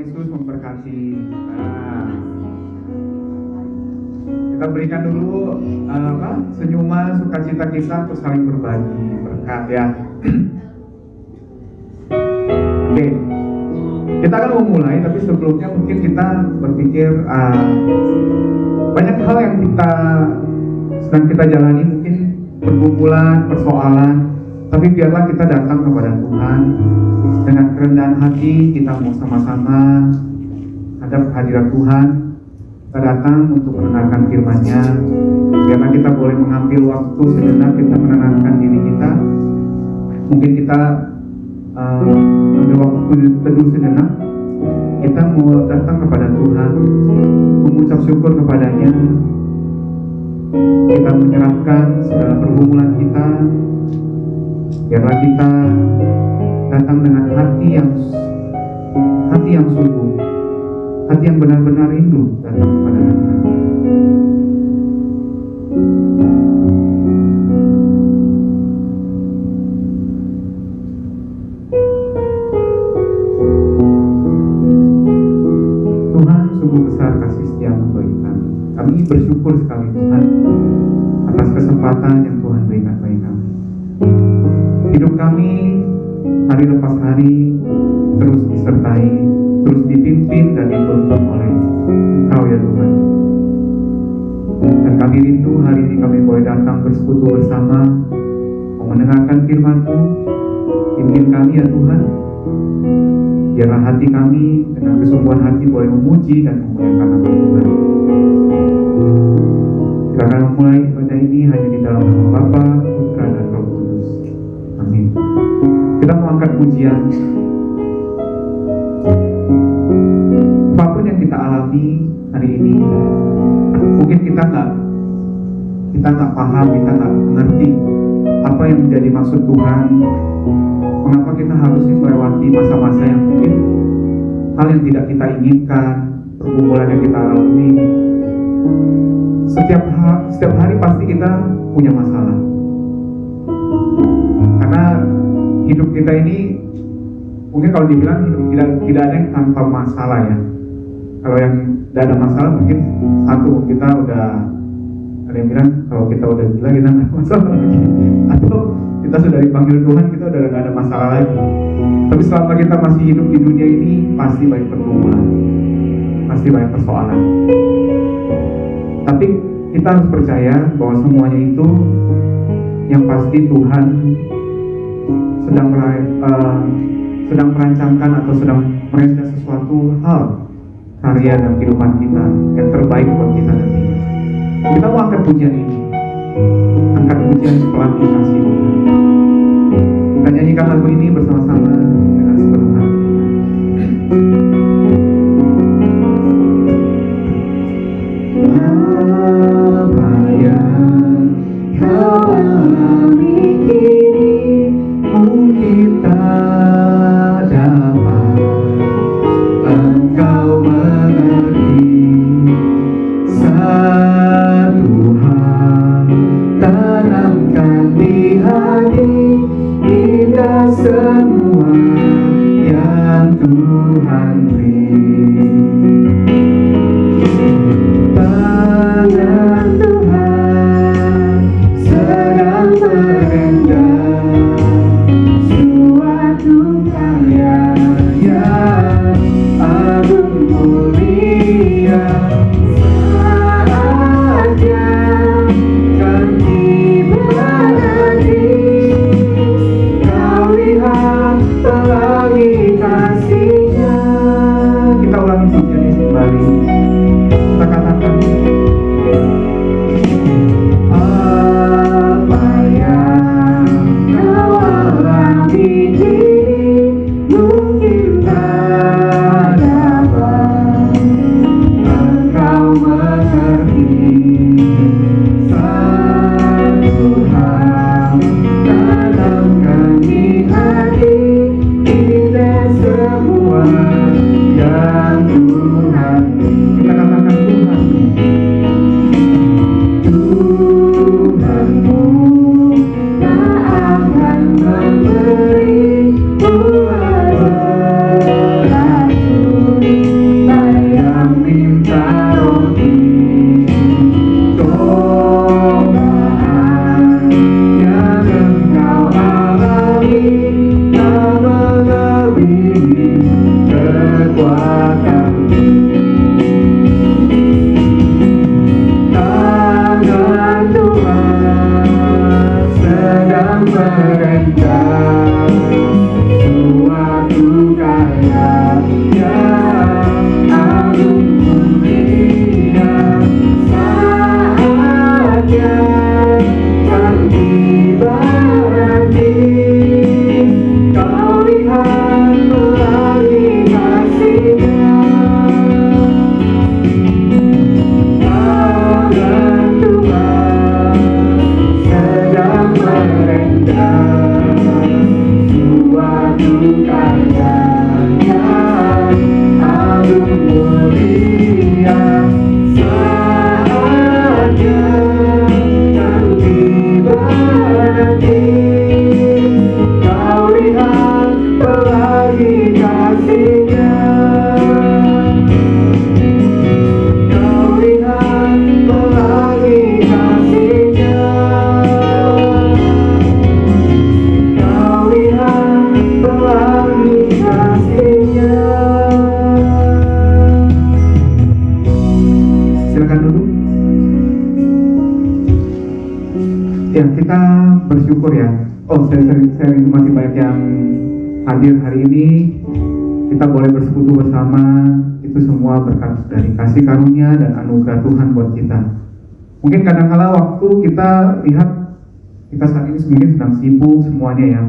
Yesus memberkati. Nah, kita berikan dulu senyuman, sukacita kita untuk saling berbagi berkat ya. Oke, kita akan memulai, tapi sebelumnya mungkin kita berpikir banyak hal yang sedang kita jalani, mungkin pergumulan, persoalan, tapi biarlah kita datang kepada Tuhan dengan kerendahan hati. Kita mau sama-sama hadap hadirat Tuhan. Kita datang untuk menenangkan firman-Nya. Biarlah kita boleh mengambil waktu sejenak, kita menenangkan diri kita. Mungkin kita ambil waktu teduh sejenak. Kita mau datang kepada Tuhan, mengucap syukur kepada-Nya. Kita menyerahkan segala pergumulan kita. Biarlah kita datang dengan hati yang sungguh, hati yang benar-benar rindu datang kepada Tuhan. Tuhan, sungguh besar kasih setia-Mu bagi kami. Kami bersyukur sekali Tuhan atas kesempatan yang Tuhan berikan bagi kami. Hidup kami hari lepas hari terus disertai, terus dipimpin dan dituntun oleh Engkau ya Tuhan. Dan kami rindu hari ini kami boleh datang bersekutu bersama, mendengarkan firman-Mu. Pimpin kami ya Tuhan. Biarlah hati kami dengan kesungguhan hati boleh memuji dan memuliakan nama Tuhan. Kita akan memulai ibadah ini hanya di dalam nama Bapa, Putra dan Roh Kudus. Amin. Kita mau angkat pujian. Apapun yang kita alami hari ini, mungkin kita nggak paham, kita nggak mengerti apa yang menjadi maksud Tuhan. Mengapa kita harus melewati masa-masa yang mungkin hal yang tidak kita inginkan, pergumulan yang kita alami. Setiap hari pasti kita punya masalah. Karena hidup kita ini mungkin kalau dibilang hidup tidak ada yang tanpa masalah ya. Kalau yang tidak ada masalah mungkin satu, kita udah ada yang bilang kalau kita udah gila kita nggak ada masalah lagi. Atau kita sudah dipanggil Tuhan, kita udah nggak ada masalah lagi. Tapi selama kita masih hidup di dunia ini pasti banyak pergumulan, pasti banyak persoalan. Tapi kita harus percaya bahwa semuanya itu yang pasti Tuhan sedang merancangkan atau sedang merancang sesuatu hal karya dan kehidupan kita yang terbaik buat kita nanti. Kita mau angkat pujian ini, angkat pujian pelangi kasih Tuhan. Kita nyanyikan lagu ini bersama-sama dengan sepenuh hati. Apa yang kau alami kini mungkin tak dapat engkau mengerti. Satu hal tanamkan di hati, indah semua yang Tuhan merendah, suatu karya yang agung mulia. Saatnya kan tiba nanti, kau lihat pelangi kasih-Nya. Tangan Tuhan sedang merendah, suatu karya yang agung mulia. Saatnya kan tiba nanti, kau lihat pelangi kasih-Nya. Kau lihat pelangi kasih-Nya. Kau lihat pelangi kasih-Nya. Silakan duduk. Ya, kita bersyukur ya. Oh, saya masih banyak yang hadir hari ini. Kita boleh bersekutu bersama. Itu semua berkat dari kasih karunia dan anugerah Tuhan buat kita. Mungkin kadang-kala waktu kita lihat kita saat ini mungkin sedang sibuk semuanya ya.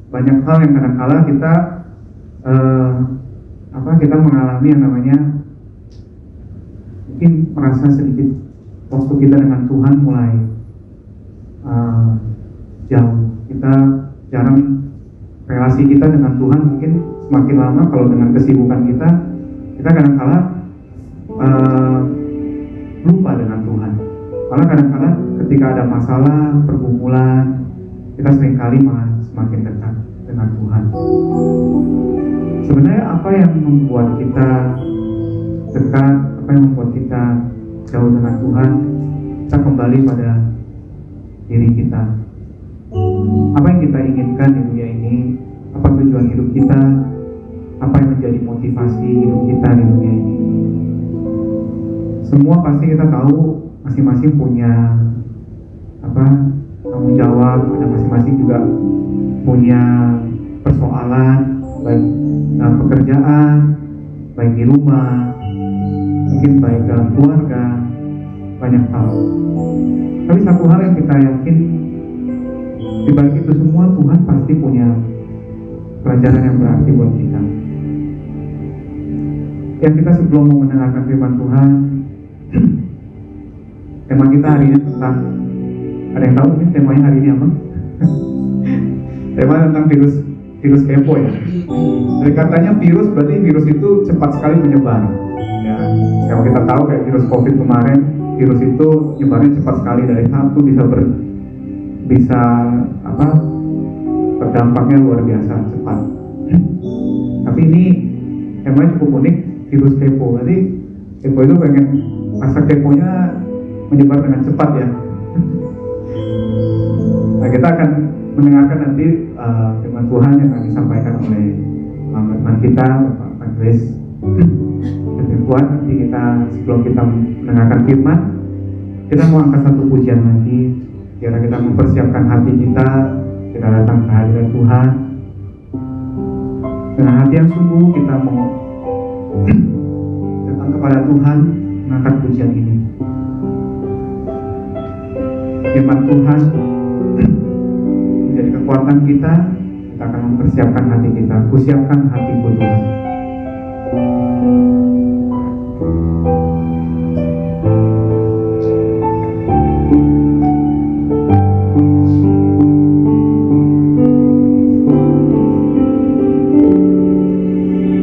Banyak hal yang kadang-kala kita kita mengalami yang namanya mungkin merasa sedikit waktu kita dengan Tuhan mulai jauh. Kita jarang, relasi kita dengan Tuhan mungkin semakin lama kalau dengan kesibukan kita kadang-kala lupa dengan Tuhan. Karena kadang-kala ketika ada masalah, pergumulan, kita seringkali malah semakin dekat dengan Tuhan. Sebenarnya apa yang membuat kita dekat, apa yang membuat kita jauh dengan Tuhan? Kita kembali pada diri kita. Apa yang kita inginkan di dunia ini? Apa tujuan hidup kita? Apa yang menjadi motivasi hidup kita di dunia ini? Semua pasti kita tahu masing-masing punya tanggung jawab, ada masing-masing juga punya persoalan, baik dalam pekerjaan, baik di rumah, mungkin baik dalam keluarga, banyak hal. Tapi satu hal yang kita yakin, di balik itu semua Tuhan pasti punya pelajaran yang berarti buat kita. Ya, kita sebelum mau mendengarkan firman Tuhan, tema kita hari ini tentang, ada yang tahu mungkin temanya hari ini apa? Tema tentang virus kepo ya. Jadi katanya virus, berarti virus itu cepat sekali menyebar. Ya, kalau kita tahu kayak virus COVID kemarin, virus itu nyebarnya cepat sekali, dari satu bisa berdampaknya luar biasa cepat. Tapi ini temanya cukup unik, virus kepo. Berarti kepo itu pengen masa keponya menyebar dengan cepat ya. Nah, kita akan mendengarkan nanti firman Tuhan yang akan disampaikan oleh teman kita, Bapak Andres. Buat nanti kita, sebelum kita mendengarkan firman, kita mau angkat satu pujian nanti, biar kita mempersiapkan hati kita datang ke hadirat Tuhan dengan hati yang sungguh. Kita mau datang kepada Tuhan, mengangkat pujian ini. Firman Tuhan menjadi kekuatan kita akan mempersiapkan hati kita. Kusiapkan hatiku Tuhan.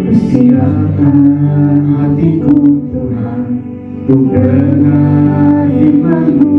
Kusiapkan hatiku Tuhan, untuk dengar firman-Mu.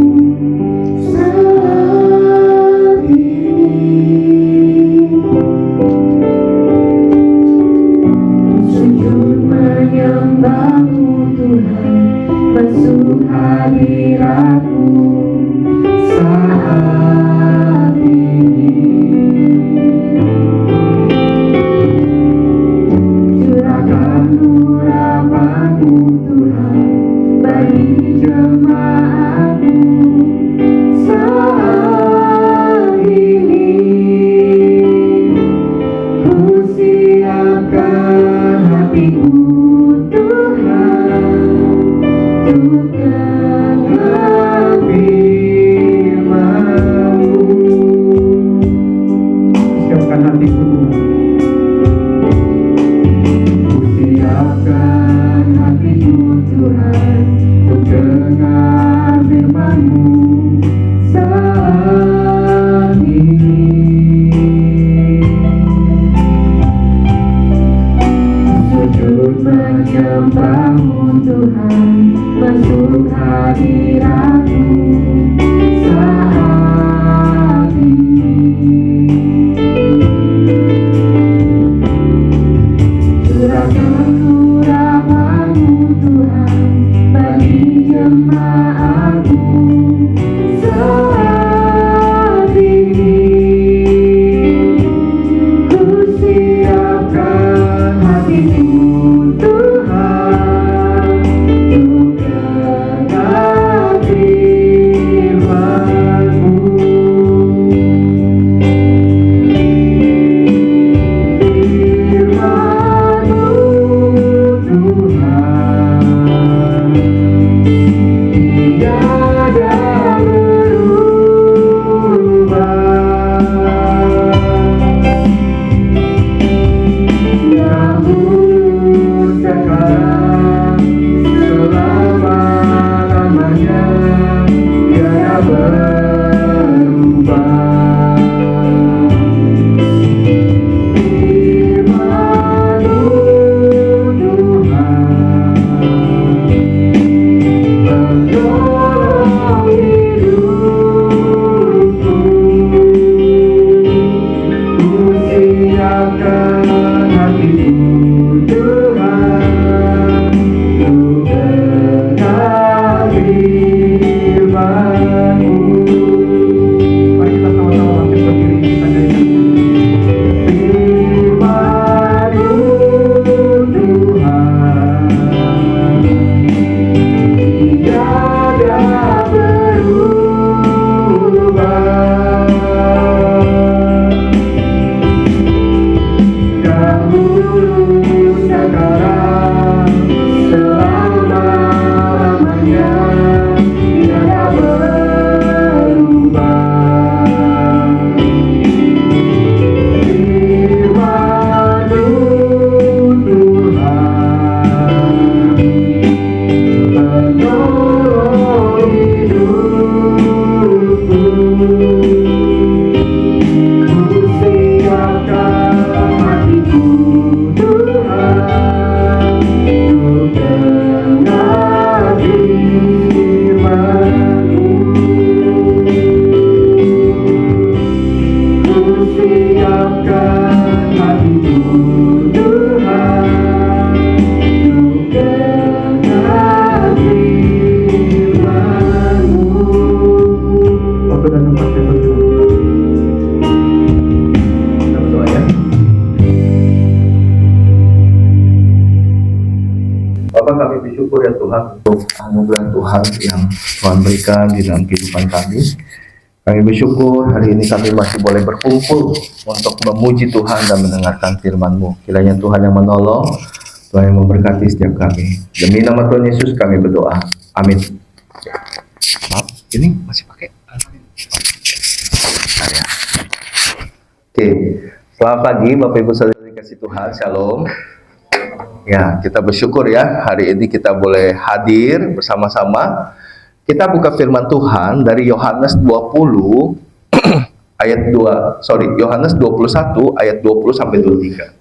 berubah. Firman-Mu Tuhan, penolong hidupku. Ku siapkan hatiku Tuhan, ku dengar firman-Mu. Mari kita sama-sama bangkit berdiri, kita nyanyikan. Firman-Mu Tuhan, tiada berubah. Dahulu sekarang selama-lamanya tiada berubah. Firman-Mu Tuhan, penolong hidupku. Ku siapkan hatiku Tuhan, ku dengar firman-Mu. Ku siapkan hatiku Tuhan, ku dengar firman-Mu. Waktu dan tempat yang bergerak. Kita berdoa ya. Bapak, kami bersyukur ya Tuhan untuk anugerah Tuhan yang Tuhan berikan di dalam kehidupan kami. Kami bersyukur hari ini kami masih boleh berkumpul untuk memuji Tuhan dan mendengarkan firman-Mu. Kiranya Tuhan yang menolong, Tuhan yang memberkati setiap kami. Demi nama Tuhan Yesus kami berdoa. Amin. Maaf, ini masih pakai. Bentar ya. Oke, selamat pagi Bapak Ibu Saudara dikasih Tuhan. Shalom. Ya, kita bersyukur ya hari ini kita boleh hadir bersama-sama. Kita buka firman Tuhan dari Yohanes 20 ayat 2, Yohanes 21 ayat 20 sampai 23.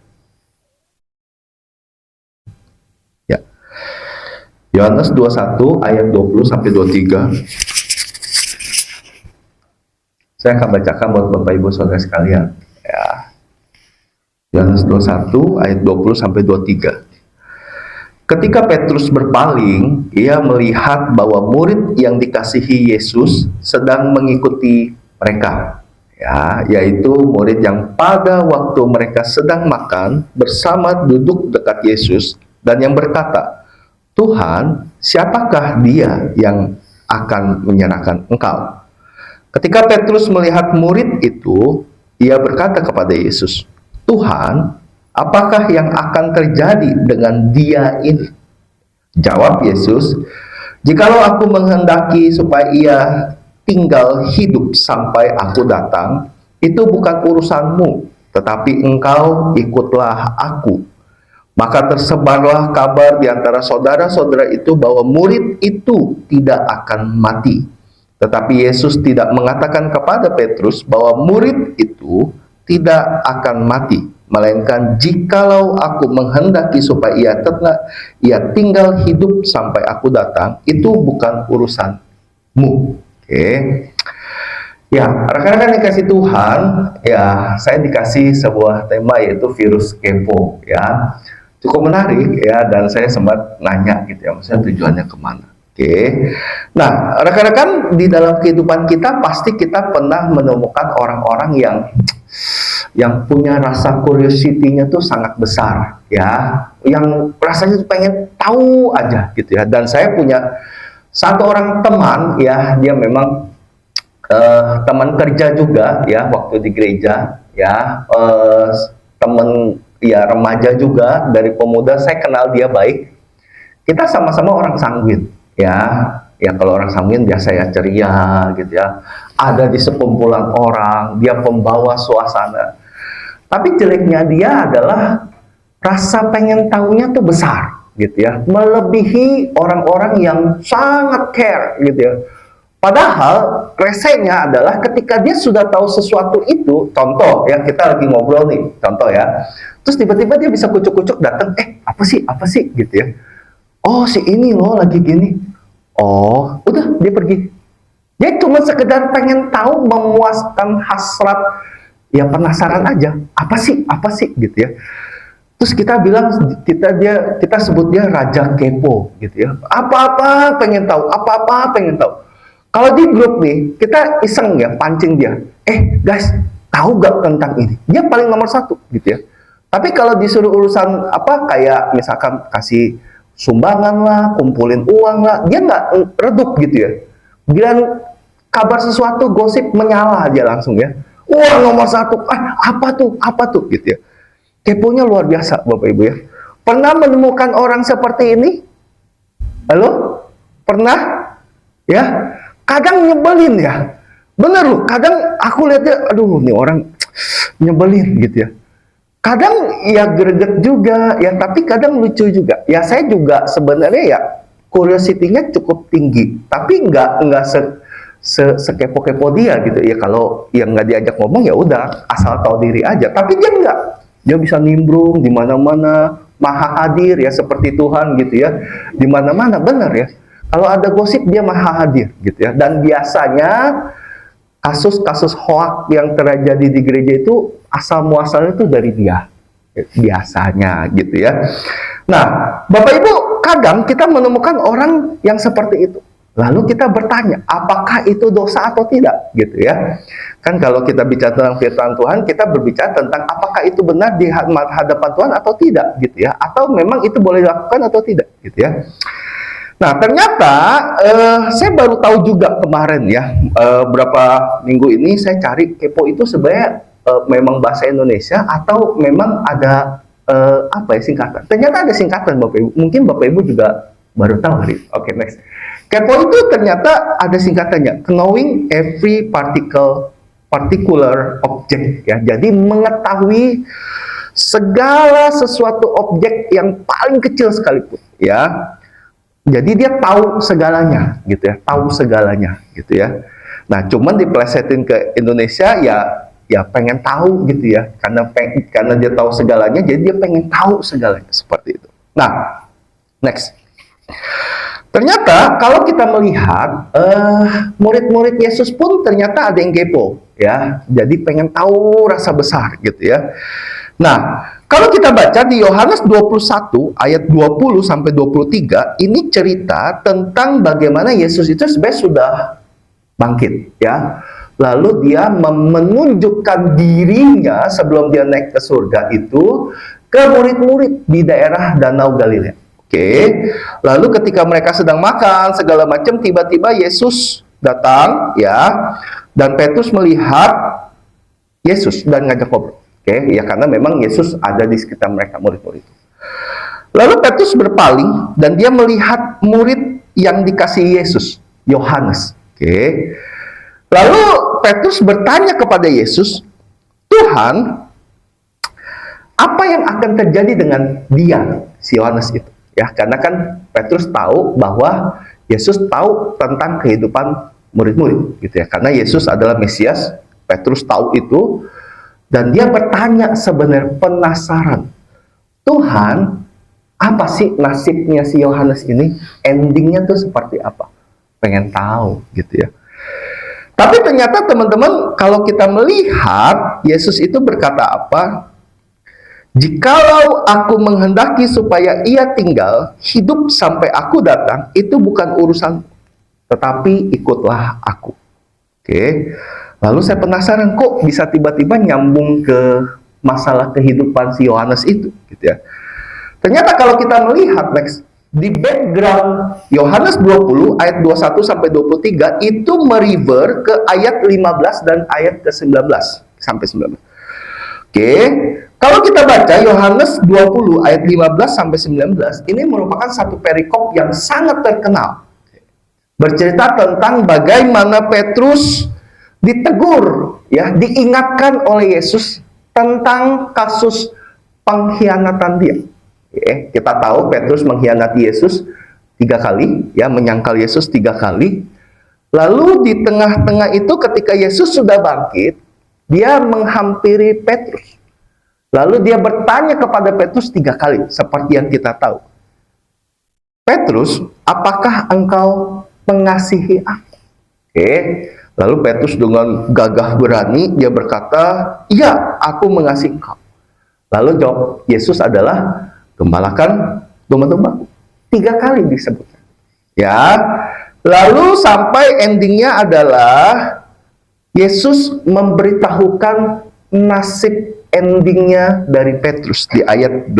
Ya. Yohanes 21 ayat 20 sampai 23. Saya akan bacakan buat Bapak Ibu Saudara sekalian. Ya. Yohanes 21 ayat 20 sampai 23. Ketika Petrus berpaling, ia melihat bahwa murid yang dikasihi Yesus sedang mengikuti mereka. Ya, yaitu murid yang pada waktu mereka sedang makan bersama duduk dekat Yesus dan yang berkata, "Tuhan, siapakah dia yang akan menyerahkan Engkau?" Ketika Petrus melihat murid itu, ia berkata kepada Yesus, "Tuhan, apakah yang akan terjadi dengan dia ini?" Jawab Yesus, "Jikalau aku menghendaki supaya ia tinggal hidup sampai aku datang, itu bukan urusanmu, tetapi engkau ikutlah aku." Maka tersebarlah kabar di antara saudara-saudara itu bahwa murid itu tidak akan mati. Tetapi Yesus tidak mengatakan kepada Petrus bahwa murid itu tidak akan mati, melainkan jikalau aku menghendaki supaya ia tinggal hidup sampai aku datang, itu bukan urusanmu. Oke. Ya, rekan-rekan dikasih Tuhan, ya saya dikasih sebuah tema yaitu virus kepo, ya. Cukup menarik ya, dan saya sempat nanya gitu ya, maksudnya tujuannya kemana. Oke. Nah, rekan-rekan, di dalam kehidupan kita pasti kita pernah menemukan orang-orang yang punya rasa curiosity-nya tuh sangat besar ya, yang rasanya tuh pengen tahu aja gitu ya. Dan saya punya satu orang teman ya, dia memang teman kerja juga ya waktu di gereja ya, teman ya remaja juga dari pemuda. Saya kenal dia baik, kita sama-sama orang sanguin ya. Ya kalau orang sanguin biasa ya ceria gitu ya, ada di sekumpulan orang, dia pembawa suasana. Tapi jeleknya dia adalah rasa pengen tahunya tuh besar gitu ya, melebihi orang-orang yang sangat care gitu ya. Padahal resenya adalah ketika dia sudah tahu sesuatu itu, contoh ya, kita lagi ngobrol nih, contoh ya, terus tiba-tiba dia bisa kucuk-kucuk datang, apa sih gitu ya. Oh, si ini loh lagi gini. Oh, udah dia pergi. Dia cuma sekedar pengen tahu, memuaskan hasrat, ya penasaran aja. Apa sih gitu ya. Terus kita bilang, kita sebut dia raja kepo gitu ya. Apa-apa pengen tahu, apa-apa pengen tahu. Kalau di grup nih, kita iseng ya, pancing dia. Guys, tahu gak tentang ini? Dia paling nomor satu gitu ya. Tapi kalau disuruh urusan apa, kayak misalkan kasih sumbangan lah, kumpulin uang lah, dia nggak redup gitu ya. Bilang kabar sesuatu, gosip, menyala aja langsung ya. Wah, nomor satu, apa tuh gitu ya. Keponya luar biasa, Bapak Ibu ya. Pernah menemukan orang seperti ini? Halo? Pernah? Ya? Kadang nyebelin ya. Bener loh, kadang aku lihat dia, aduh nih orang nyebelin gitu ya. Kadang ya greget juga, ya tapi kadang lucu juga. Ya saya juga sebenarnya ya curiosity-nya cukup tinggi, tapi nggak sekepo-kepo dia gitu ya. Kalau yang nggak diajak ngomong ya udah asal tahu diri aja. Tapi dia nggak, dia bisa nimbrung di mana-mana, maha hadir ya seperti Tuhan gitu ya, di mana-mana, benar ya. Kalau ada gosip dia maha hadir gitu ya. Dan biasanya kasus-kasus hoak yang terjadi di gereja itu asal muasalnya itu dari dia biasanya gitu ya. Nah, Bapak Ibu, kadang kita menemukan orang yang seperti itu. Lalu kita bertanya, apakah itu dosa atau tidak gitu ya. Kan kalau kita bicara tentang firman Tuhan, kita berbicara tentang apakah itu benar di hadapan Tuhan atau tidak gitu ya. Atau memang itu boleh dilakukan atau tidak gitu ya. Nah, ternyata saya baru tahu juga kemarin ya, berapa minggu ini saya cari kepo itu sebenarnya memang bahasa Indonesia atau memang ada apa ya, singkatan. Ternyata ada singkatan, Bapak Ibu. Mungkin Bapak Ibu juga baru tahu hari. Oke, next. Kepo itu ternyata ada singkatannya, knowing every particular object ya. Jadi mengetahui segala sesuatu objek yang paling kecil sekalipun ya. Jadi dia tahu segalanya gitu ya, tahu segalanya gitu ya. Nah, cuman diplesetin ke Indonesia ya pengen tahu gitu ya, karena dia tahu segalanya, jadi dia pengen tahu segalanya seperti itu. Nah, next. Ternyata kalau kita melihat murid-murid Yesus pun ternyata ada yang kepo ya, jadi pengen tahu rasa besar gitu ya. Nah, kalau kita baca di Yohanes 21 ayat 20 sampai 23, ini cerita tentang bagaimana Yesus itu sebenarnya sudah bangkit ya. Lalu dia menunjukkan dirinya sebelum dia naik ke surga itu ke murid-murid di daerah Danau Galilea. Oke. Lalu ketika mereka sedang makan segala macam, tiba-tiba Yesus datang ya, dan Petrus melihat Yesus dan ngajak ngobrol. Oke, ya karena memang Yesus ada di sekitar mereka, murid-murid itu. Lalu Petrus berpaling dan dia melihat murid yang dikasihi Yesus, Yohanes. Oke. Lalu Petrus bertanya kepada Yesus, Tuhan, apa yang akan terjadi dengan dia, si Yohanes itu? Ya, karena kan Petrus tahu bahwa Yesus tahu tentang kehidupan murid-murid, gitu ya. Karena Yesus adalah Mesias, Petrus tahu itu. Dan dia bertanya sebenarnya, penasaran, Tuhan, apa sih nasibnya si Yohanes ini? Endingnya tuh seperti apa? Pengen tahu gitu ya. Tapi ternyata teman-teman, kalau kita melihat Yesus itu berkata apa? Jikalau aku menghendaki supaya ia tinggal, hidup sampai aku datang, itu bukan urusan, tetapi ikutlah aku. Oke. Lalu saya penasaran, kok bisa tiba-tiba nyambung ke masalah kehidupan si Yohanes itu, gitu ya. Ternyata kalau kita melihat next, di background Yohanes 20 ayat 21 sampai 23 itu merefer ke ayat 15 dan ayat ke-19 sampai 19. Oke, kalau kita baca Yohanes 20 ayat 15 sampai 19, ini merupakan satu perikop yang sangat terkenal. Bercerita tentang bagaimana Petrus ditegur, ya, diingatkan oleh Yesus tentang kasus pengkhianatan dia. Kita tahu Petrus mengkhianati Yesus 3 kali, ya, menyangkal Yesus 3 kali. Lalu di tengah-tengah itu ketika Yesus sudah bangkit, dia menghampiri Petrus. Lalu dia bertanya kepada Petrus 3 kali, seperti yang kita tahu. Petrus, apakah engkau mengasihi aku? Oke. Lalu Petrus dengan gagah berani, dia berkata, iya, aku mengasihi engkau. Lalu jawab Yesus adalah, gembalakan domba-domba. 3 kali disebutkan. Ya, lalu sampai endingnya adalah Yesus memberitahukan nasib endingnya dari Petrus di ayat 18.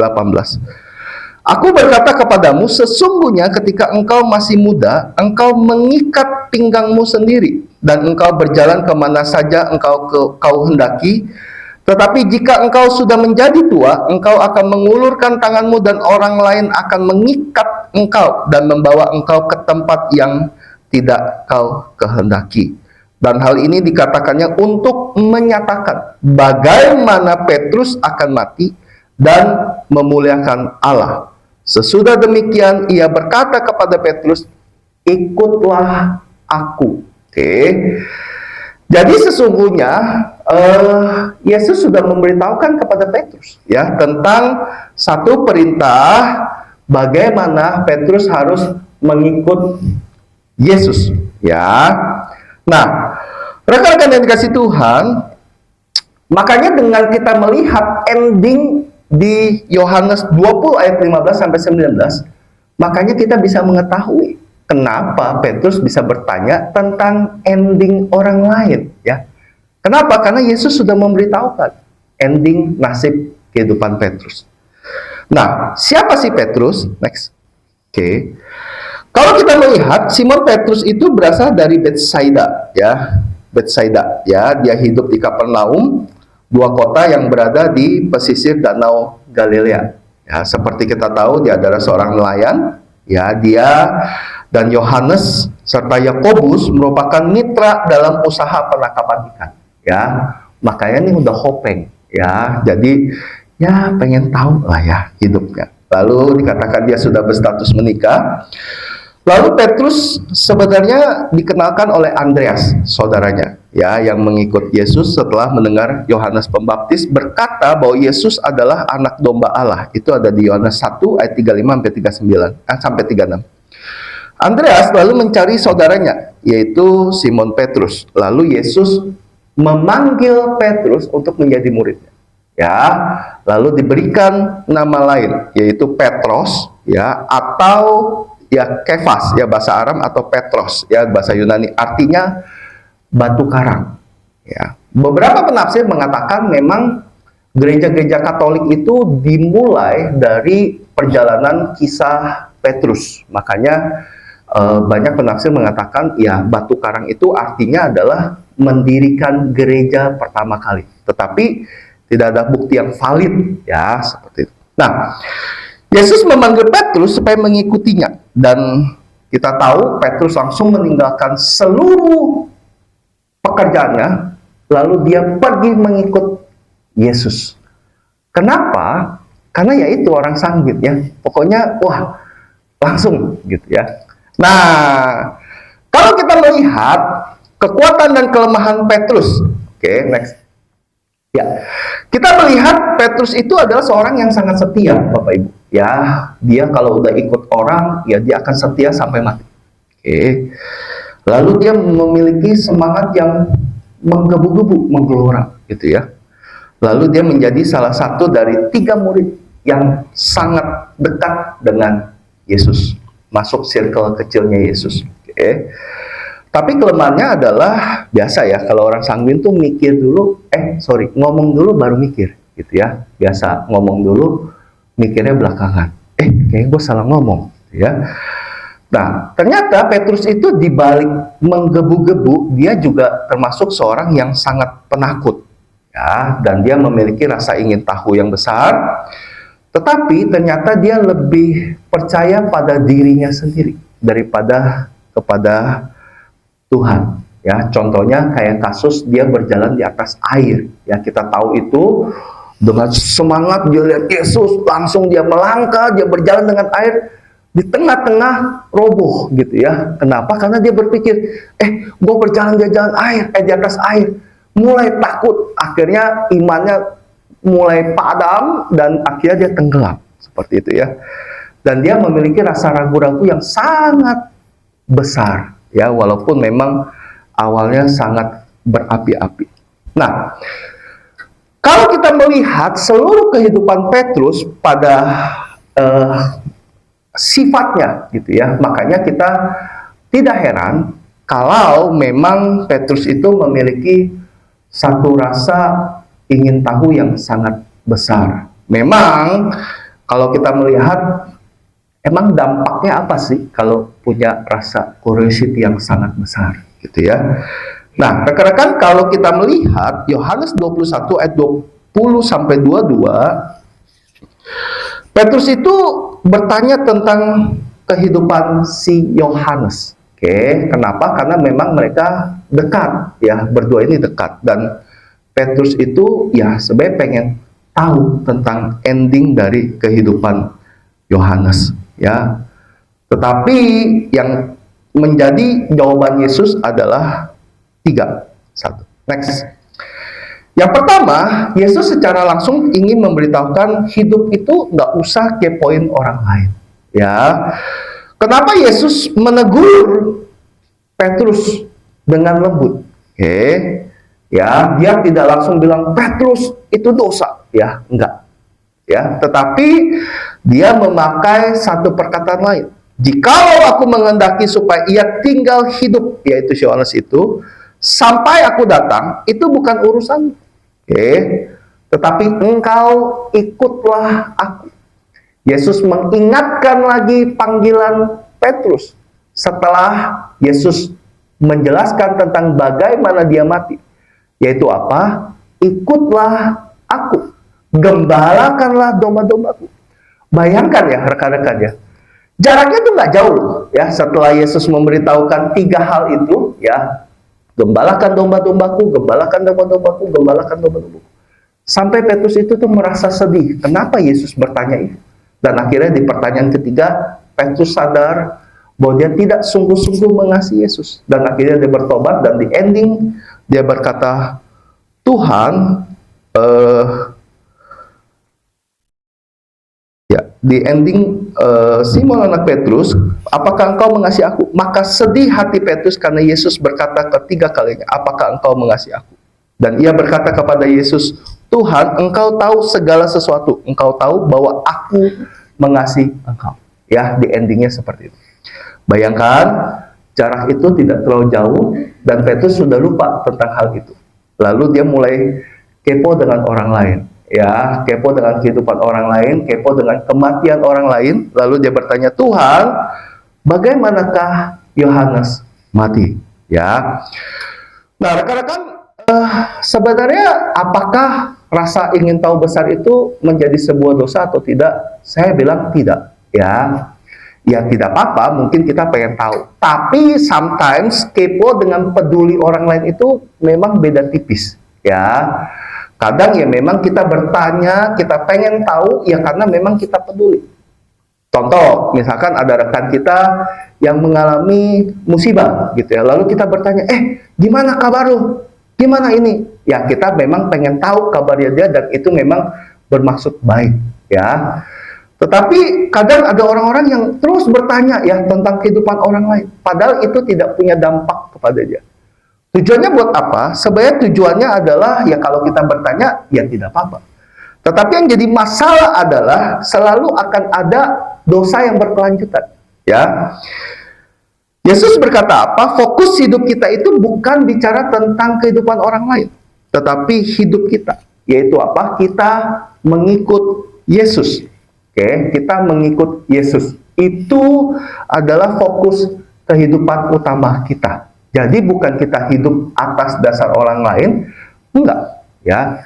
Aku berkata kepadamu, sesungguhnya ketika engkau masih muda, engkau mengikat pinggangmu sendiri, dan engkau berjalan kemana saja kau hendaki. Tetapi jika engkau sudah menjadi tua, engkau akan mengulurkan tanganmu dan orang lain akan mengikat engkau dan membawa engkau ke tempat yang tidak kau kehendaki. Dan hal ini dikatakannya untuk menyatakan bagaimana Petrus akan mati dan memuliakan Allah. Sesudah demikian ia berkata kepada Petrus, ikutlah aku. Oke. Jadi sesungguhnya Yesus sudah memberitahukan kepada Petrus ya tentang satu perintah bagaimana Petrus harus mengikut Yesus ya. Nah, rekan-rekan yang dikasih Tuhan, makanya dengan kita melihat ending di Yohanes 20 ayat 15 sampai 19, makanya kita bisa mengetahui kenapa Petrus bisa bertanya tentang ending orang lain, ya. Kenapa? Karena Yesus sudah memberitahukan ending nasib kehidupan Petrus. Nah, siapa sih Petrus? Next. Oke. Kalau kita melihat Simon Petrus itu berasal dari Betsaida, ya. Betsaida, ya. Dia hidup di Kapernaum, 2 kota yang berada di pesisir Danau Galilea. Ya, seperti kita tahu dia adalah seorang nelayan, ya. Dia dan Yohanes serta Yakobus merupakan mitra dalam usaha penangkapan ikan, ya. Makanya ini udah hopeng, ya. Jadi ya pengen tahu lah ya hidupnya. Lalu dikatakan dia sudah berstatus menikah. Lalu Petrus sebenarnya dikenalkan oleh Andreas, saudaranya, ya, yang mengikut Yesus setelah mendengar Yohanes Pembaptis berkata bahwa Yesus adalah anak domba Allah. Itu ada di Yohanes 1 ayat 35 sampai 36. Andreas lalu mencari saudaranya, yaitu Simon Petrus. Lalu Yesus memanggil Petrus untuk menjadi muridnya. Ya, lalu diberikan nama lain, yaitu Petros, ya, atau ya Kefas, ya bahasa Aram, atau Petros, ya bahasa Yunani, artinya batu karang. Ya, beberapa penafsir mengatakan memang gereja-gereja Katolik itu dimulai dari perjalanan kisah Petrus. Makanya banyak penafsir mengatakan ya batu karang itu artinya adalah mendirikan gereja pertama kali. Tetapi tidak ada bukti yang valid, ya seperti itu. Nah, Yesus memanggil Petrus supaya mengikutinya, dan kita tahu Petrus langsung meninggalkan seluruh pekerjaannya, lalu dia pergi mengikut Yesus. Kenapa? Karena ya itu orang sanggit, ya. Pokoknya wah, langsung gitu ya. Nah, kalau kita melihat kekuatan dan kelemahan Petrus, oke, next. Ya, kita melihat Petrus itu adalah seorang yang sangat setia, Bapak Ibu. Ya, dia kalau udah ikut orang, ya dia akan setia sampai mati. Oke. Lalu dia memiliki semangat yang menggebu-gebu, menggelora, gitu ya. Lalu dia menjadi salah satu dari 3 murid yang sangat dekat dengan Yesus, masuk circle kecilnya Yesus. Oke. Tapi kelemahannya adalah biasa ya, kalau orang sanguin tuh mikir dulu, ngomong dulu baru mikir, gitu ya. Biasa ngomong dulu, mikirnya belakangan. Kayaknya gue salah ngomong, ya. Nah, ternyata Petrus itu dibalik menggebu-gebu, dia juga termasuk seorang yang sangat penakut, ya. Dan dia memiliki rasa ingin tahu yang besar. Tetapi ternyata dia lebih percaya pada dirinya sendiri daripada kepada Tuhan, ya. Contohnya kayak kasus dia berjalan di atas air, ya. Kita tahu itu dengan semangat dia lihat Yesus, langsung dia melangkah, dia berjalan dengan air, di tengah-tengah roboh gitu ya. Kenapa? Karena dia berpikir, gue berjalan di jalan air, di atas air, mulai takut, akhirnya imannya mulai padam dan akhirnya dia tenggelam seperti itu ya. Dan dia memiliki rasa ragu-ragu yang sangat besar ya, walaupun memang awalnya sangat berapi-api. Nah, kalau kita melihat seluruh kehidupan Petrus pada sifatnya gitu ya, makanya kita tidak heran kalau memang Petrus itu memiliki satu rasa ingin tahu yang sangat besar. Memang kalau kita melihat, emang dampaknya apa sih kalau punya rasa curiosity yang sangat besar gitu ya. Nah, rekan-rekan, kalau kita melihat Yohanes 21 ayat 20 sampai 22, Petrus itu bertanya tentang kehidupan si Yohanes. Oke, kenapa? Karena memang mereka dekat ya, berdua ini dekat, dan Petrus itu ya sebenarnya pengen tahu tentang ending dari kehidupan Yohanes ya. Tetapi yang menjadi jawaban Yesus adalah 3. 1. Next. Yang pertama, Yesus secara langsung ingin memberitahukan hidup itu nggak usah kepoin orang lain. Ya, kenapa Yesus menegur Petrus dengan lembut? Oke, ya, dia tidak langsung bilang Petrus itu dosa, ya, enggak. Ya, tetapi dia memakai satu perkataan lain. Jikalau aku mengendaki supaya ia tinggal hidup, yaitu Yohanes itu, sampai aku datang, itu bukan urusan. Oke, tetapi engkau ikutlah aku. Yesus mengingatkan lagi panggilan Petrus setelah Yesus menjelaskan tentang bagaimana dia mati, yaitu apa? Ikutlah aku, gembalakanlah domba-dombaku. Bayangkan ya rekan-rekan ya, jaraknya itu nggak jauh loh ya. Setelah Yesus memberitahukan 3 hal itu ya, gembalakan domba-dombaku, gembalakan domba-dombaku, gembalakan domba-dombaku. Sampai Petrus itu tuh merasa sedih. Kenapa Yesus bertanya itu? Dan akhirnya di pertanyaan ketiga, Petrus sadar bahwa dia tidak sungguh-sungguh mengasihi Yesus. Dan akhirnya dia bertobat, dan di ending dia berkata, Tuhan, di ending Simon anak Petrus, apakah engkau mengasihi aku? Maka sedih hati Petrus karena Yesus berkata ketiga kalinya, apakah engkau mengasihi aku? Dan ia berkata kepada Yesus, Tuhan, engkau tahu segala sesuatu. Engkau tahu bahwa aku mengasihi engkau. Ya, di endingnya seperti itu. Bayangkan, jarak itu tidak terlalu jauh, dan Petrus sudah lupa tentang hal itu. Lalu dia mulai kepo dengan orang lain. Ya, kepo dengan kehidupan orang lain, kepo dengan kematian orang lain. Lalu dia bertanya, Tuhan, bagaimanakah Yohanes mati? Ya. Nah, rekan-rekan, sebenarnya apakah rasa ingin tahu besar itu menjadi sebuah dosa atau tidak? Saya bilang tidak. Ya, ya tidak apa-apa. Mungkin kita pengen tahu. Tapi sometimes kepo dengan peduli orang lain itu memang beda tipis. Ya. Kadang ya memang kita bertanya, kita pengen tahu ya karena memang kita peduli. Contoh, misalkan ada rekan kita yang mengalami musibah gitu ya. Lalu kita bertanya, gimana kabar lu? Gimana ini? Ya kita memang pengen tahu kabarnya dia, dan itu memang bermaksud baik ya. Tetapi kadang ada orang-orang yang terus bertanya ya tentang kehidupan orang lain, padahal itu tidak punya dampak kepada dia. Tujuannya buat apa? Sebenarnya tujuannya adalah ya kalau kita bertanya ya tidak apa-apa. Tetapi yang jadi masalah adalah selalu akan ada dosa yang berkelanjutan. Ya, Yesus berkata apa? Fokus hidup kita itu bukan bicara tentang kehidupan orang lain, tetapi hidup kita, yaitu apa? Kita mengikut Yesus. Oke, kita mengikut Yesus. Itu adalah fokus kehidupan utama kita. Jadi bukan kita hidup atas dasar orang lain, enggak, ya.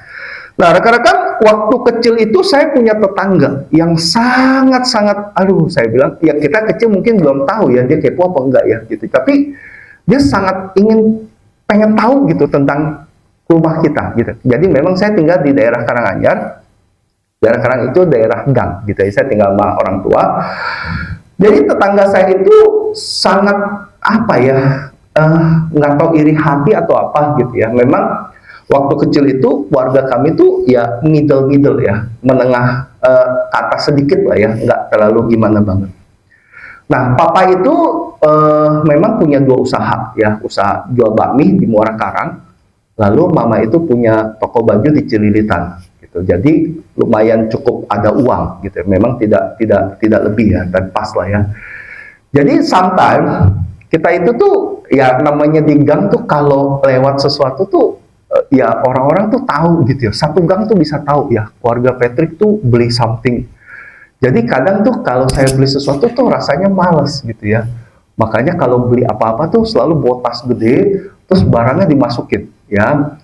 Nah, rekan-rekan, waktu kecil itu saya punya tetangga yang sangat-sangat, saya bilang, ya kita kecil mungkin belum tahu ya dia kepo apa enggak ya, gitu. Tapi dia sangat pengen tahu gitu tentang rumah kita, gitu. Jadi memang saya tinggal di daerah Karanganyar. Daerah Karang itu daerah gang, gitu. Saya tinggal sama orang tua. Jadi tetangga saya itu sangat apa ya, nggak tahu iri hati atau apa gitu ya. Memang waktu kecil itu keluarga kami tuh ya middle ya, menengah ke atas sedikit lah ya, nggak terlalu gimana banget. Nah, papa itu memang punya dua usaha ya, usaha jual bakmi di Muara Karang, lalu mama itu punya toko baju di Cililitan gitu. Jadi lumayan cukup ada uang gitu. Memang tidak lebih ya, dan pas lah ya. Jadi sometimes kita itu tuh ya namanya di gang tuh kalau lewat sesuatu tuh ya orang-orang tuh tahu gitu ya. Satu gang tuh bisa tahu ya keluarga Patrick tuh beli something. Jadi kadang tuh kalau saya beli sesuatu tuh rasanya males gitu ya. Makanya kalau beli apa-apa tuh selalu bawa tas gede, terus barangnya dimasukin ya.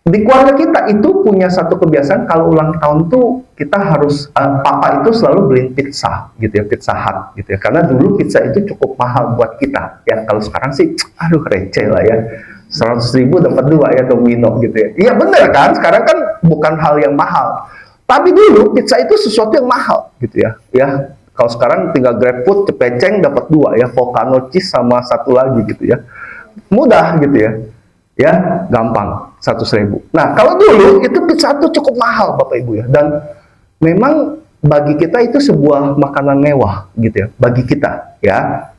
Di keluarga kita itu punya satu kebiasaan kalau ulang tahun tuh kita harus papa itu selalu beliin pizza gitu ya, Pizza Hut gitu ya, karena dulu pizza itu cukup mahal buat kita ya. Kalau sekarang sih aduh receh lah ya, 100.000 dapat 2 ya Domino gitu ya. Iya bener kan, sekarang kan bukan hal yang mahal, tapi dulu pizza itu sesuatu yang mahal gitu ya. Ya kalau sekarang tinggal GrabFood cepeceng dapat 2 ya, volcano cheese sama satu lagi gitu ya, mudah gitu ya gampang, 100.000. Nah kalau dulu itu pizza itu cukup mahal Bapak Ibu ya, dan memang bagi kita itu sebuah makanan mewah gitu ya, bagi kita ya.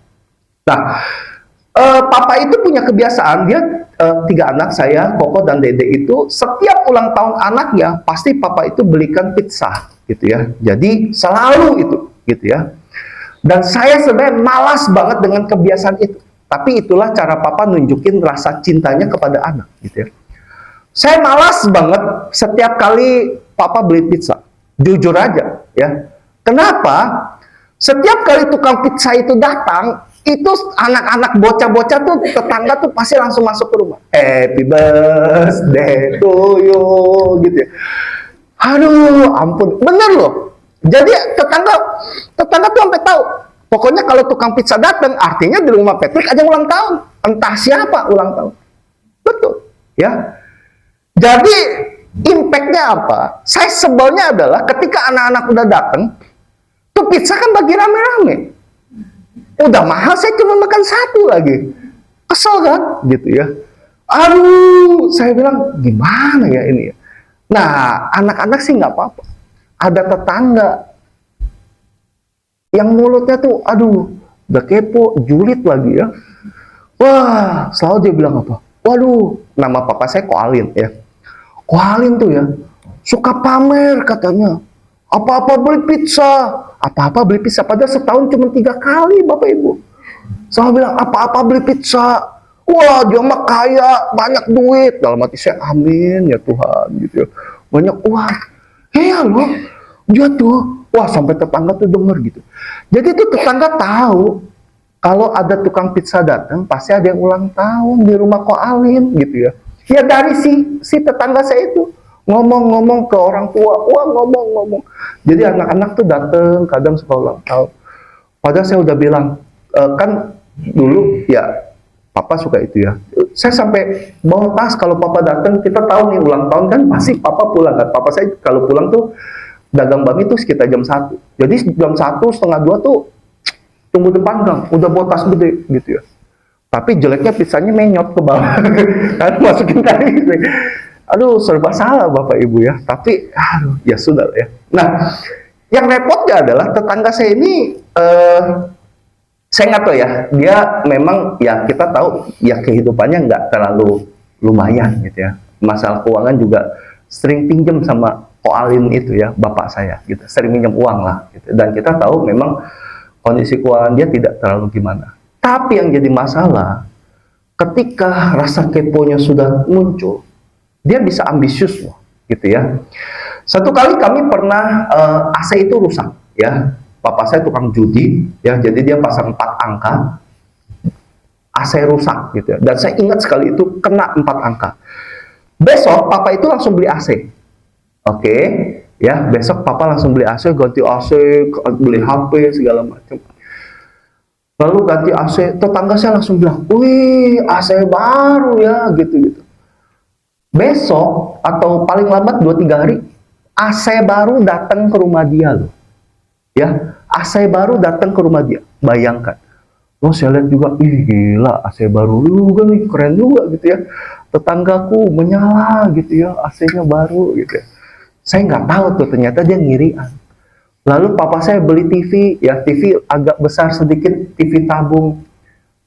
Nah papa itu punya kebiasaan, dia 3 anak, saya, Koko dan Dede, itu setiap ulang tahun anaknya pasti papa itu belikan pizza gitu ya. Jadi selalu itu gitu ya, dan saya sebenarnya malas banget dengan kebiasaan itu. Tapi itulah cara papa nunjukin rasa cintanya kepada anak gitu ya. Saya malas banget setiap kali papa beli pizza. Jujur aja ya. Kenapa? Setiap kali tukang pizza itu datang, itu anak-anak bocah-bocah tuh, tetangga tuh pasti langsung masuk ke rumah. Happy birthday to you gitu ya. Aduh, ampun. Bener loh. Jadi tetangga tuh sampai tahu. Pokoknya kalau tukang pizza datang, artinya di rumah Patrick ada ulang tahun. Entah siapa ulang tahun. Betul. Ya. Jadi, impact-nya apa? Saya sebelnya adalah ketika anak-anak udah datang, tuh pizza kan bagi rame-rame. Udah mahal, saya cuma makan 1 lagi. Kesel kan? Gitu ya. Aduh, saya bilang, gimana ya ini ya? Nah, anak-anak sih nggak apa-apa. Ada tetangga yang mulutnya tuh, aduh, udah kepo, julid lagi ya. Wah, selalu dia bilang apa? Waduh, nama papa saya Koalin ya. Koalin tuh ya, suka pamer katanya. Apa-apa beli pizza. Apa-apa beli pizza. Padahal setahun cuma 3 kali, Bapak Ibu. Selalu bilang, apa-apa beli pizza. Wah, dia mah kaya, banyak duit. Dalam hati saya, amin ya Tuhan gitu ya. Banyak uang. Iya loh, dia tuh. Wah, sampai tetangga tuh denger gitu. Jadi tuh tetangga tahu kalau ada tukang pizza datang, pasti ada yang ulang tahun di rumah Koalin gitu ya. Ya dari si tetangga saya itu ngomong-ngomong ke orang tua, wah ngomong-ngomong. Jadi anak-anak tuh datang, kadang suka ulang tahun. Padahal saya udah bilang, kan dulu ya papa suka itu ya. Saya sampai bawa tas kalau papa datang, kita tahu nih ulang tahun kan pasti papa pulang kan. Papa saya kalau pulang tuh dagang bakmi itu sekitar jam 1. Jadi jam 1, setengah 2 tuh tunggu depan gang, udah bawa tas gede gitu ya. Tapi jeleknya pizzanya menyot ke bawah. Kan masukin kali gitu. Aduh, serba salah Bapak Ibu ya. Tapi aduh, ya sudah ya. Nah, yang repotnya adalah tetangga saya ini saya nggak tahu ya, dia memang ya kita tahu ya kehidupannya nggak terlalu lumayan gitu ya. Masalah keuangan juga sering pinjam sama Koalin itu ya, bapak saya gitu, sering minjem uang lah gitu. Dan kita tahu memang kondisi keuangan dia tidak terlalu gimana. Tapi yang jadi masalah, ketika rasa keponya sudah muncul, dia bisa ambisius loh gitu ya. Satu kali kami pernah AC itu rusak ya. Papa saya tukang judi ya, jadi dia pasang 4 angka, AC rusak gitu ya. Dan saya ingat sekali itu kena 4 angka. Besok papa itu langsung beli AC. Oke, ya besok papa langsung beli AC, ganti AC, beli HP segala macam. Lalu ganti AC, tetangga saya langsung bilang, wih AC baru ya gitu. Besok atau paling lambat 2-3 hari, AC baru datang ke rumah dia loh. Ya, AC baru datang ke rumah dia. Bayangkan. Oh, saya lihat juga, ih gila, AC baru juga nih, keren juga gitu ya. Tetanggaku menyala gitu ya, AC-nya baru gitu ya. Saya nggak tahu tuh, ternyata dia ngirian. Lalu papa saya beli TV, ya TV agak besar sedikit, TV tabung.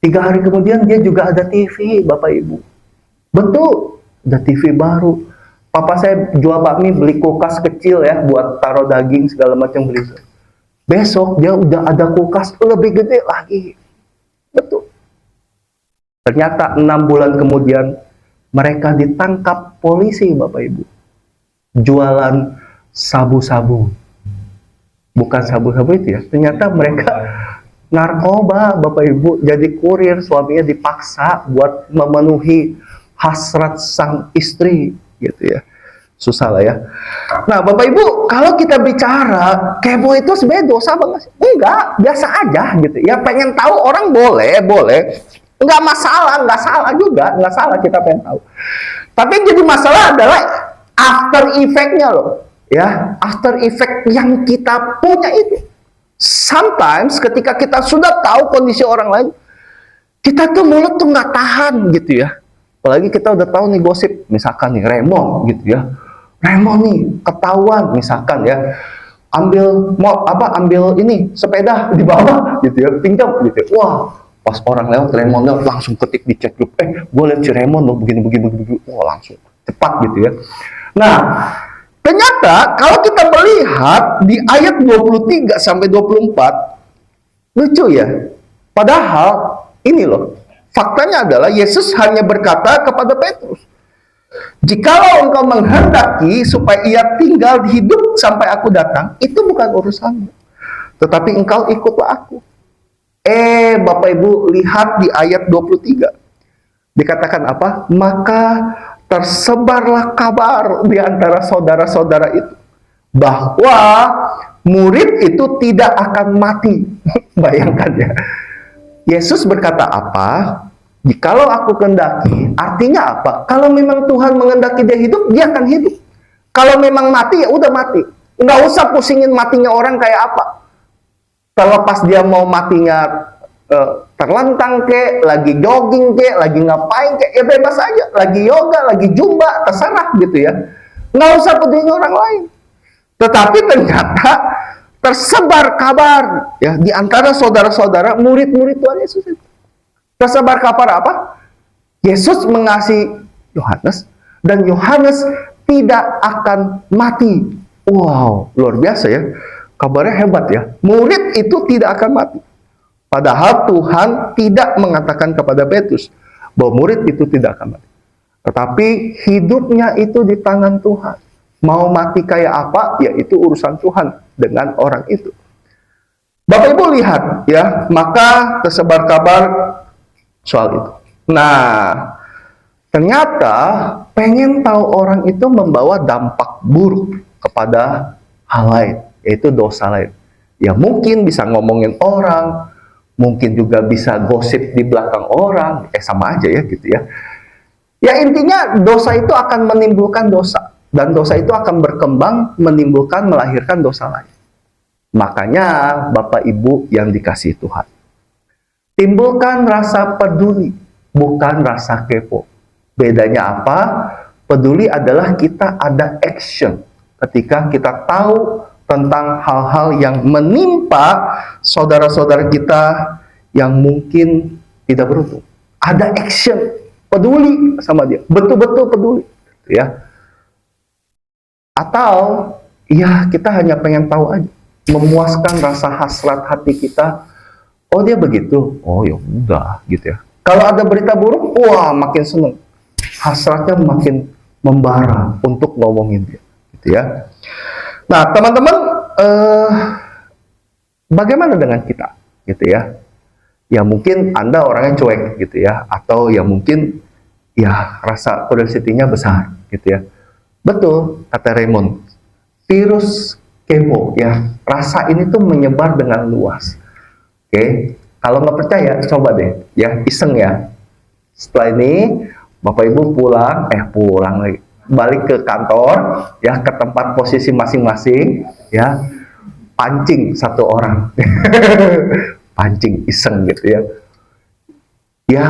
3 hari kemudian dia juga ada TV, Bapak Ibu. Betul, ada TV baru. Papa saya jual bakmi, beli kulkas kecil ya, buat taruh daging segala macam beli. Besok dia udah ada kulkas lebih gede lagi. Betul. Ternyata 6 bulan kemudian mereka ditangkap polisi, Bapak Ibu. Jualan sabu-sabu. Bukan sabu-sabu itu ya. Ternyata mereka narkoba, Bapak Ibu. Jadi kurir, suaminya dipaksa buat memenuhi hasrat sang istri, gitu ya. Susah lah ya. Nah, Bapak Ibu, kalau kita bicara kepo itu sebenarnya dosa banget sih? Enggak, biasa aja gitu. Ya pengen tahu orang boleh. Enggak masalah, enggak salah juga, enggak salah kita pengen tahu. Tapi yang jadi masalah adalah after effect-nya loh. Ya, after effect yang kita punya itu. Sometimes ketika kita sudah tahu kondisi orang lain, kita tuh mulut tuh nggak tahan gitu ya. Apalagi kita udah tahu nih gosip, misalkan nih Raymond gitu ya. Raymond nih ketahuan misalkan ya, ambil ini sepeda di bawah gitu ya, pinjam gitu ya. Wah, pas orang lewat Raymond lewat langsung ketik di chat grup, gue lihat si Raymond loh begini, wah langsung cepat gitu ya. Nah, ternyata kalau kita melihat di ayat 23 sampai 24, lucu ya. Padahal ini loh, faktanya adalah Yesus hanya berkata kepada Petrus, "Jikalau engkau menghendaki supaya ia tinggal hidup sampai aku datang, itu bukan urusanmu. Tetapi engkau ikutlah aku." Bapak Ibu, lihat di ayat 23. Dikatakan apa? Maka tersebarlah kabar di antara saudara-saudara itu bahwa murid itu tidak akan mati. Bayangkan ya. Yesus berkata apa? Jikalau aku kehendaki, artinya apa? Kalau memang Tuhan mengendaki dia hidup, dia akan hidup. Kalau memang mati, ya udah mati. Nggak usah pusingin matinya orang kayak apa. Terlepas dia mau matinya terlentang kek, lagi jogging kek, lagi ngapain kek, ya bebas aja. Lagi yoga, lagi jumba, terserah gitu ya. Nggak usah peduli orang lain. Tetapi ternyata tersebar kabar ya di antara saudara-saudara murid-murid Tuhan Yesus itu. Tersebar kabar apa? Yesus mengasihi Yohanes dan Yohanes tidak akan mati. Wow, luar biasa ya. Kabarnya hebat ya. Murid itu tidak akan mati. Padahal Tuhan tidak mengatakan kepada Petrus bahwa murid itu tidak akan mati. Tetapi hidupnya itu di tangan Tuhan. Mau mati kayak apa? Ya itu urusan Tuhan dengan orang itu. Bapak Ibu lihat ya, maka tersebar kabar soal itu. Nah, ternyata pengen tahu orang itu membawa dampak buruk kepada hal lain, yaitu dosa lain. Ya mungkin bisa ngomongin orang, mungkin juga bisa gosip di belakang orang, sama aja ya gitu ya. Ya intinya dosa itu akan menimbulkan dosa, dan dosa itu akan berkembang menimbulkan, melahirkan dosa lain. Makanya Bapak Ibu yang dikasihi Tuhan, timbulkan rasa peduli, bukan rasa kepo. Bedanya apa? Peduli adalah kita ada action ketika kita tahu tentang hal-hal yang menimpa saudara-saudara kita yang mungkin tidak beruntung. Ada action, peduli sama dia, betul-betul peduli, ya. Atau ya kita hanya pengen tahu aja, memuaskan rasa hasrat hati kita. Oh dia begitu, oh ya udah gitu ya. Kalau ada berita buruk, wah makin seneng, hasratnya makin membara untuk ngomongin dia, gitu ya. Nah teman-teman, bagaimana dengan kita, gitu ya? Ya mungkin Anda orangnya cuek, gitu ya, atau ya mungkin ya rasa curiosity-nya besar, gitu ya. Betul kata Raymond, virus kepo, ya rasa ini tuh menyebar dengan luas. Oke, kalau nggak percaya, coba deh, ya iseng ya. Setelah ini, Bapak Ibu pulang lagi, balik ke kantor, ya ke tempat posisi masing-masing, ya. pancing satu orang, pancing iseng gitu ya, ya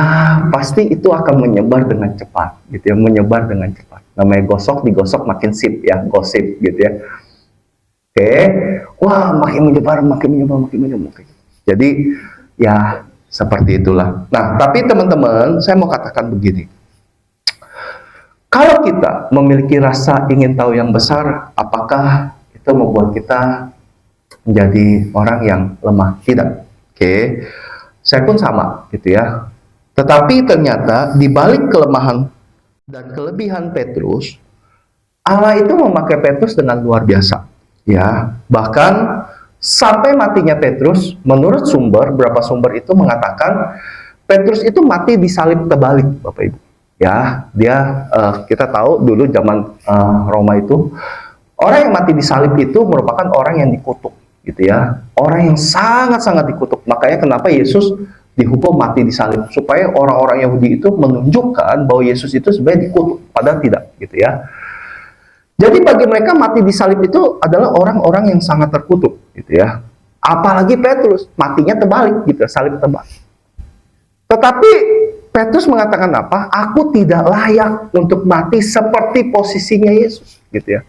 pasti itu akan menyebar dengan cepat gitu ya, menyebar dengan cepat. Namanya gosok digosok makin sip ya, gosip gitu ya. Oke, wah makin menyebar, makin menyebar, makin menyebar. Jadi ya seperti itulah. Nah, tapi teman-teman, saya mau katakan begini. Kalau kita memiliki rasa ingin tahu yang besar, apakah itu membuat kita menjadi orang yang lemah? Tidak. Oke, saya pun sama gitu ya. Tetapi ternyata di balik kelemahan dan kelebihan Petrus, Allah itu memakai Petrus dengan luar biasa. Ya, bahkan sampai matinya Petrus, menurut beberapa sumber itu mengatakan Petrus itu mati disalib terbalik, Bapak Ibu. Ya, kita tahu dulu zaman Roma itu orang yang mati disalib itu merupakan orang yang dikutuk, gitu ya. Orang yang sangat-sangat dikutuk. Makanya kenapa Yesus dihukum mati disalib, supaya orang-orang Yahudi itu menunjukkan bahwa Yesus itu sebenarnya dikutuk, padahal tidak, gitu ya. Jadi bagi mereka mati disalib itu adalah orang-orang yang sangat terkutuk, gitu ya. Apalagi Petrus, matinya terbalik, gitu, salib terbalik. Tetapi Petrus mengatakan apa? Aku tidak layak untuk mati seperti posisinya Yesus, gitu ya.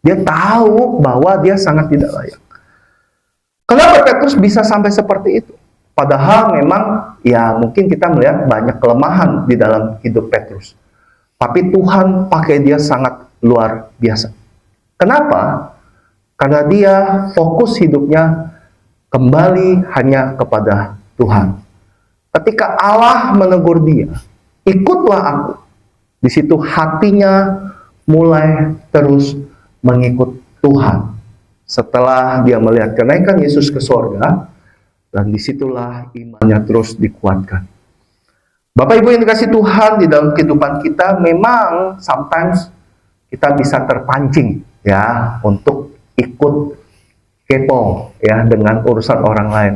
Dia tahu bahwa dia sangat tidak layak. Kenapa Petrus bisa sampai seperti itu? Padahal memang ya mungkin kita melihat banyak kelemahan di dalam hidup Petrus. Tapi Tuhan pakai dia sangat luar biasa. Kenapa? Karena dia fokus hidupnya kembali hanya kepada Tuhan. Ketika Allah menegur dia, ikutlah aku. Di situ hatinya mulai terus mengikut Tuhan. Setelah dia melihat kenaikan Yesus ke surga, dan disitulah imannya terus dikuatkan. Bapak Ibu yang dikasih Tuhan, di dalam kehidupan kita memang sometimes kita bisa terpancing ya untuk ikut kepo ya dengan urusan orang lain.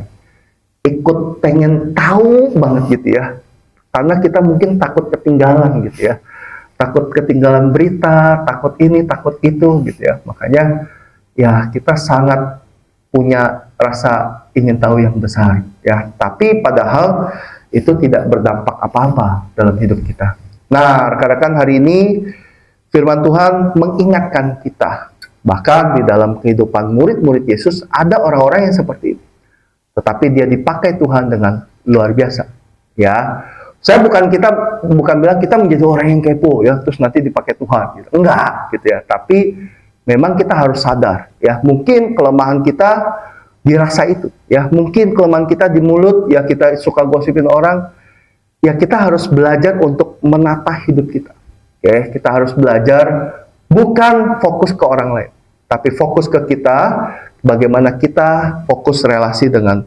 Ikut pengen tahu banget gitu ya. Karena kita mungkin takut ketinggalan gitu ya. Takut ketinggalan berita, takut ini, takut itu gitu ya. Makanya ya kita sangat punya rasa ingin tahu yang besar ya, tapi padahal itu tidak berdampak apa-apa dalam hidup kita. Nah, rekan-rekan, hari ini firman Tuhan mengingatkan kita, bahkan di dalam kehidupan murid-murid Yesus ada orang-orang yang seperti itu, tetapi dia dipakai Tuhan dengan luar biasa ya. Saya bukan bilang kita menjadi orang yang kepo ya terus nanti dipakai Tuhan gitu. Enggak gitu ya, tapi memang kita harus sadar ya, mungkin kelemahan kita dirasa itu ya, mungkin kelemahan kita di mulut ya, kita suka gosipin orang ya, kita harus belajar untuk menata hidup kita. Oke, kita harus belajar bukan fokus ke orang lain, tapi fokus ke kita, bagaimana kita fokus relasi dengan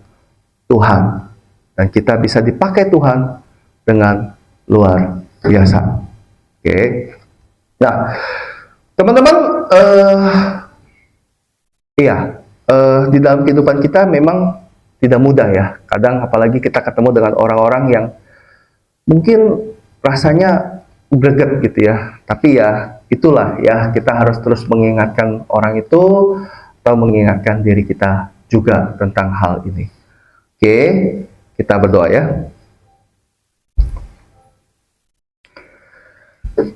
Tuhan dan kita bisa dipakai Tuhan dengan luar biasa. Oke. Nah, teman-teman, di dalam kehidupan kita memang tidak mudah ya. Kadang apalagi kita ketemu dengan orang-orang yang mungkin rasanya greget gitu ya. Tapi ya itulah ya, kita harus terus mengingatkan orang itu atau mengingatkan diri kita juga tentang hal ini. Oke, kita berdoa ya.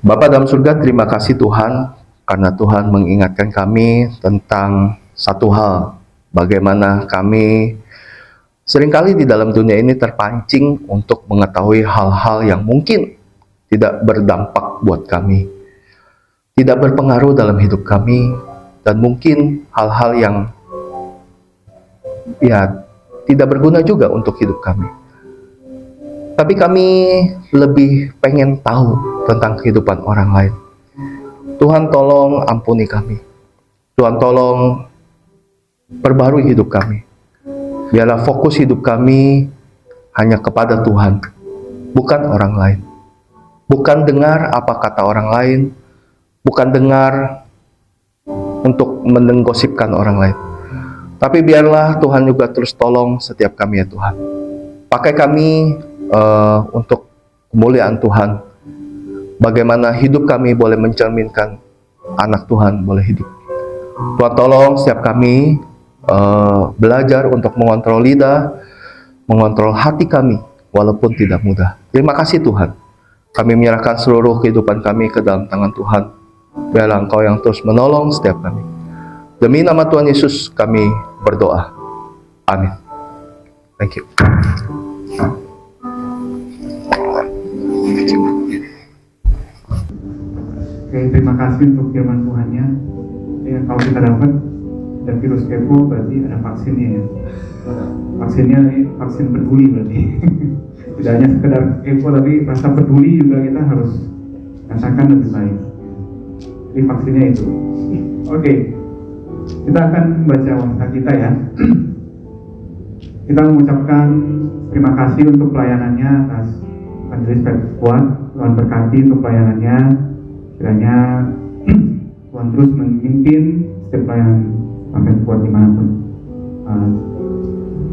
Bapa dalam surga, terima kasih Tuhan karena Tuhan mengingatkan kami tentang satu hal, bagaimana kami seringkali di dalam dunia ini terpancing untuk mengetahui hal-hal yang mungkin tidak berdampak buat kami, tidak berpengaruh dalam hidup kami, dan mungkin hal-hal yang ya tidak berguna juga untuk hidup kami. Tapi kami lebih pengen tahu tentang kehidupan orang lain. Tuhan tolong ampuni kami. Tuhan tolong perbarui hidup kami. Biarlah fokus hidup kami hanya kepada Tuhan, bukan orang lain. Bukan dengar apa kata orang lain, bukan dengar untuk menggosipkan orang lain. Tapi biarlah Tuhan juga terus tolong setiap kami ya Tuhan. Pakai kami untuk kemuliaan Tuhan. Bagaimana hidup kami boleh mencerminkan anak Tuhan boleh hidup. Tuhan tolong setiap kami belajar untuk mengontrol lidah, mengontrol hati kami, walaupun tidak mudah. Terima kasih Tuhan. Kami menyerahkan seluruh kehidupan kami ke dalam tangan Tuhan. Biarlah Engkau yang terus menolong setiap kami. Demi nama Tuhan Yesus kami berdoa. Amin. Thank you. Oke, terima kasih untuk firman Tuhannya. Ya, kalau kita dapat ada virus kepo, berarti ada vaksinnya ya. Vaksinnya ini vaksin peduli berarti. Tidak hanya sekedar kepo, tapi rasa peduli juga kita harus rasakan lebih baik. Jadi vaksinnya itu. Oke, kita akan baca wasiat kita ya. Kita mengucapkan terima kasih untuk pelayanannya atas Majelis Kuat. Tuhan berkati untuk pelayanannya. Kiranya Tuhan terus memimpin setiap pelayanan sampai kuat dimanapun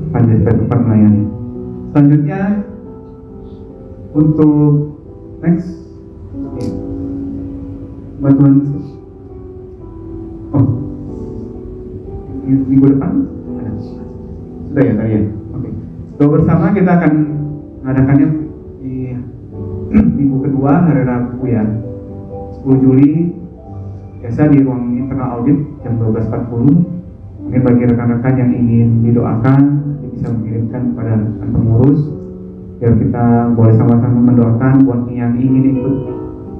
Majelis Kuat melayani. Selanjutnya untuk next bantuan minggu depan ada. Sudah ya tadi ya. Oke. Doa bersama kita akan mengadakannya di minggu kedua hari Rabu ya. 10 Juli biasa di ruang internal audit jam 12.40. Mungkin bagi rekan-rekan yang ingin didoakan bisa mengirimkan kepada rekan pengurus biar kita boleh sama-sama mendoakan buat yang ingin ikut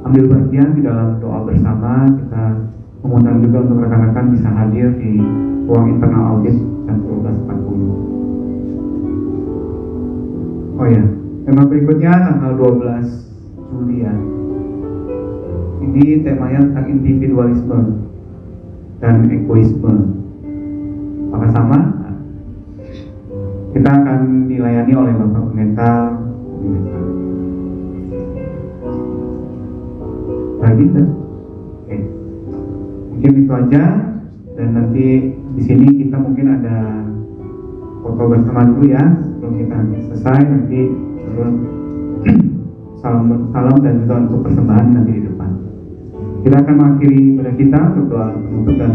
ambil bagian di dalam doa bersama. Kita mengundang juga untuk rekan-rekan bisa hadir di ruang internal audit jam 12.40. Oh ya, tema berikutnya tanggal 12 Juli ya. Ini temanya tentang individualisme dan egoisme. Apakah sama? Kita akan dilayani oleh Bapak Pendeta. Lagi kan? Oke. Mungkin itu aja. Dan nanti di sini kita mungkin ada foto bersama dulu ya. Sebelum kita selesai nanti salam dan juga untuk persembahan nanti di depan. Kita akan mengakhiri pada kita untuk doa penutup dan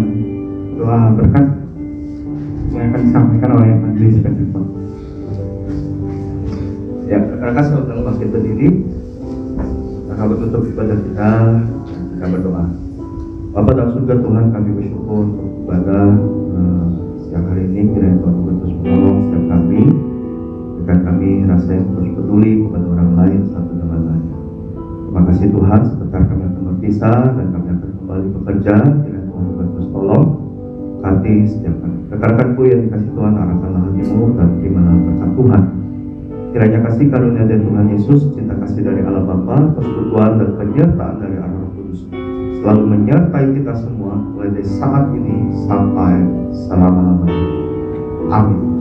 doa berkat yang akan disampaikan oleh Majelis Pentekost. Ya, rekan saudara masih berdiri. Akan menutup ibadah kita berdoa. Bapa dalam surga Tuhan, kami bersyukur untuk ibadah siang hari ini. Kiranya Tuhan terus menolong setiap kami, berikan kami rasa yang terus peduli kepada orang lain satu dengan lain. Terima kasih Tuhan, sebentar kami akan berpisah dan kami akan kembali bekerja. Kiranya Tuhan terus tolong hati setiap kami. Rekan-rekanku yang dikasih Tuhan, arahkanlah hatimu dan terimalah berkat Tuhan. Kiranya kasih karunia dari Tuhan Yesus, cinta kasih dari Allah Bapa, persekutuan dan penyertaan dari Roh Kudus selalu menyertai kita semua mulai dari saat ini sampai selama-lamanya. Amin.